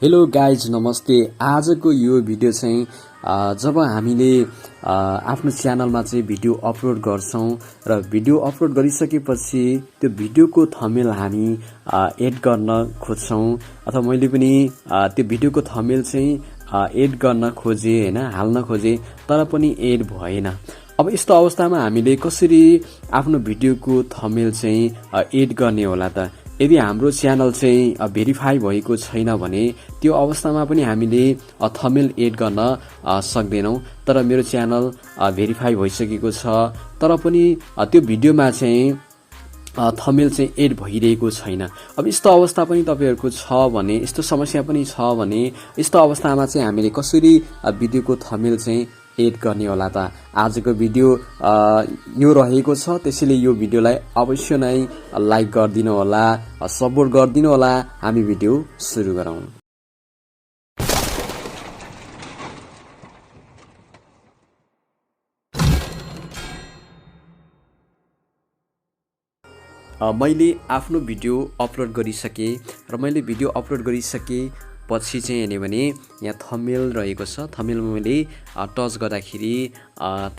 Hello guys नमस्ते। आजको यो भिडियो चाहिँ जब हामीले आफ्नो च्यानलमा चाहिँ भिडियो अपलोड गर्छौं र भिडियो अपलोड गरिसकेपछि त्यो भिडियोको थम्बनेल हामी एड गर्न खोज्छौं अथवा मैले पनि त्यो भिडियोको थम्बनेल चाहिँ एड गर्न खोजे हैन, हाल्न खोजे तर पनि एड भएन। अब यस्तो अवस्थामा हामीले कसरी आफ्नो भिडियोको थम्बनेल चाहिँ एड गर्ने होला त? यदि हाम्रो च्यानल चाहिँ भेरिफाई भएको छैन भने त्यो अवस्थामा पनि हामीले थम्बनेल एड गर्न सक्दैनौं। तर मेरो च्यानल भेरिफाई भइसकेको छ तर पनि त्यो भिडियोमा चाहिँ थम्बनेल चाहिँ एड भइरहेको छैन। अब यस्तो अवस्था पनि तपाईहरुको छ भने, यस्तो समस्या पनि छ भने यस्तो अवस्थामा चाहिँ हामीले कसरी भिडियोको थम्बनेल चाहिँ एड गर्ने होला त? आजको भिडियो यो रहेको छ, त्यसैले यो भिडियोलाई अवश्य नै लाइक गरिदिनु होला, सपोर्ट गरिदिनु होला। हामी भिडियो सुरु गरौँ। मैले आफ्नो भिडियो अपलोड गरिसके र मैले भिडियो अपलोड गरिसके पछि चाहिँ हेर्ने भने यहाँ थम्बनेल रहेको छ। थम्बनेलमा मैले टच गर्दाखेरि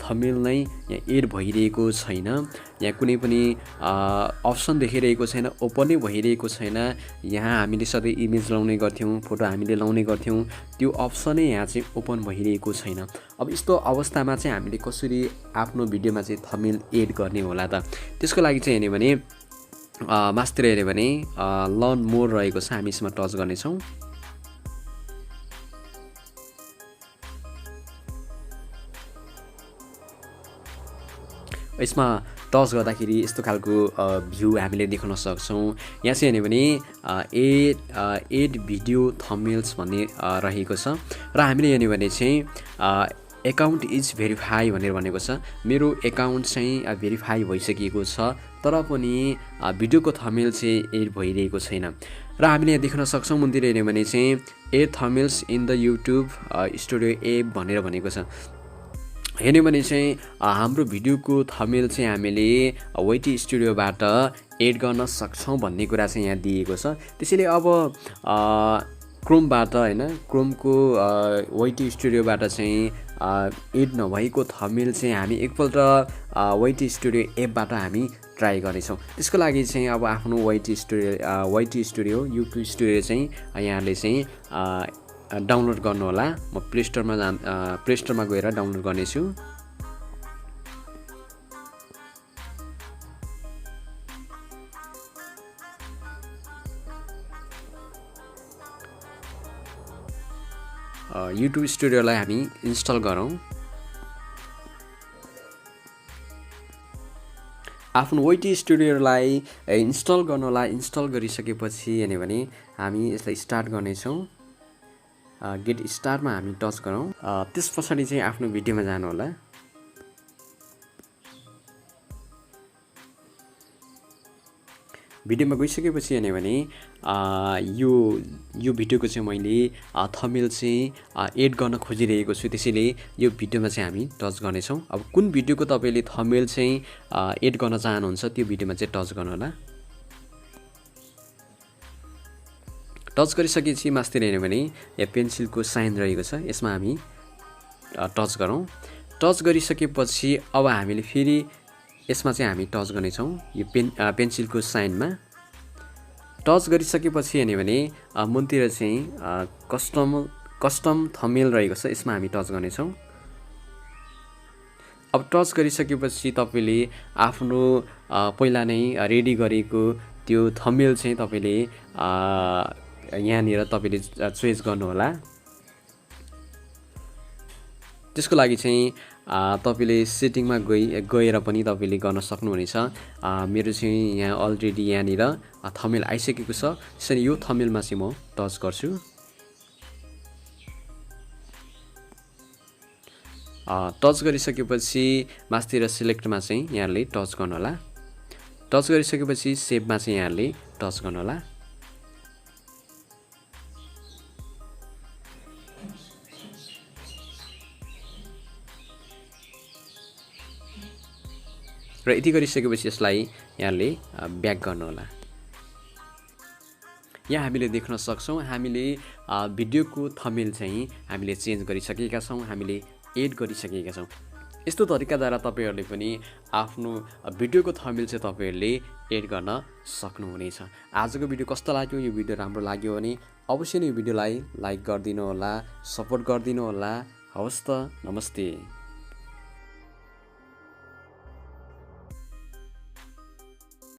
थम्बनेल नै यहाँ एड भइरहेको छैन। यहाँ कुनै पनि अप्सन देखिरहेको छैन, ओपन नै भइरहेको छैन। यहाँ हामीले सधैँ इमेज लाउने गर्थ्यौं, फोटो हामीले लाउने गर्थ्यौं, त्यो अप्सनै यहाँ चाहिँ ओपन भइरहेको छैन। अब यस्तो अवस्थामा चाहिँ हामीले कसरी आफ्नो भिडियोमा चाहिँ थम्बनेल एड गर्ने होला त? त्यसको लागि चाहिँ हेर्ने भने मास्तिर हेर्ने भने लर्न मोर रहेको छ, हामी यसमा टच गर्ने छौं। यसमा टच गर्दाखेरि यस्तो खालको भ्यू हामीले देख्न सक्छौं। यहाँ चाहिँ हेर्ने भने एड भिडियो थम्बनेल्स भन्ने रहेको छ र हामीले हेर्ने भने चाहिँ अकाउन्ट इज भेरिफाई भनेर भनेको छ। मेरो अकाउन्ट चाहिँ भेरिफाई भइसकेको छ तर पनि भिडियोको थम्बनेल चाहिँ एड भइरहेको छैन। र हामीले यहाँ देख्न सक्छौं मुन्तिर हेर्ने भने चाहिँ add thumbnails in the YouTube studio app भनेर भनेको छ। हेर्ने भने चाहिँ हाम्रो भिडियोको थम्बनेल चाहिँ हामीले वेटी स्टुडियोबाट एड गर्न सक्छौं भन्ने कुरा चाहिँ यहाँ दिएको छ। त्यसैले अब क्रोमबाट हैन, क्रोमको वेटी स्टुडियोबाट चाहिँ एड नभएको थम्बनेल चाहिँ हामी एकपल्ट वेटी स्टुडियो एपबाट हामी ट्राई गर्नेछौं। त्यसको लागि चाहिँ अब आफ्नो वेटी स्टुडियो युट्युब स्टुडियो चाहिँ यहाँले चाहिँ डाउनलोड गर्नु होला। म प्ले स्टोरमा गएर डाउनलोड गर्नेछु। युट्युब स्टुडियोलाई हामी इन्स्टल गरौँ। आफ्नो वेटी स्टुडियोलाई इन्स्टल गर्नलाई इन्स्टल गरिसकेपछि हेर्ने भने हामी यसलाई स्टार्ट गर्नेछौँ। गेट स्टार्टमा हामी टच गरौँ। त्यस पछाडि चाहिँ आफ्नो भिडियोमा जानु होला। भिडियोमा गइसकेपछि हेर्ने भने यो भिडियोको चाहिँ मैले थम्बनेल चाहिँ एड गर्न खोजिरहेको छु, त्यसैले यो भिडियोमा चाहिँ हामी टच गर्नेछौँ। अब कुन भिडियोको तपाईले थम्बनेल चाहिँ एड गर्न चाहनुहुन्छ त्यो भिडियोमा चाहिँ टच गर्नु होला। टच गरिसकेपछि मास्तिर हेर्ने भने यहाँ पेन्सिलको साइन रहेको छ, यसमा हामी टच गरौँ। टच गरिसकेपछि अब हामीले फेरि यसमा चाहिँ हामी टच गर्नेछौँ। यो पेन्सिलको साइनमा टच गरिसकेपछि हेर्ने भने मुनतिर चाहिँ कस्टम थम्बनेल रहेको छ, यसमा हामी टच गर्नेछौँ। अब टच गरिसकेपछि तपाईले आफ्नो पहिला नै रेडी गरेको त्यो थम्बनेल चाहिँ तपाईले यहाँनिर तपाईले चोइस गर्नु होला। त्यसको लागि चाहिँ तपाईले सेटिङमा गएर पनि तपाईले गर्न सक्नुहुनेछ। मेरो चाहिँ यहाँ अलरेडी यहाँनिर थम्बनेल आइसकेको छ, त्यसैले यो थम्बनेलमा चाहिँ म टच गर्छु। टच गरिसकेपछि मास्तिर सिलेक्टमा चाहिँ यहाँले टच गर्नु होला। टच गरिसकेपछि सेभमा चाहिँ यहाँले टच गर्नु होला। र यति गरिसकेपछि यसलाई यहाँले ब्याक गर्नु होला। यहाँ हामीले देख्न सक्छौँ हामीले भिडियोको थम्बनेल चाहिँ हामीले चेन्ज गरिसकेका छौँ, हामीले एड गरिसकेका छौँ। यस्तो तरिकाद्वारा तपाईहरूले पनि आफ्नो भिडियोको थम्बनेल चाहिँ तपाईहरूले एड गर्न सक्नुहुनेछ। आजको भिडियो कस्तो लाग्यो? यो भिडियो राम्रो लाग्यो भने अवश्य नै यो भिडियोलाई लाइक गरिदिनु होला, सपोर्ट गरिदिनु होला। हवस् त, नमस्ते।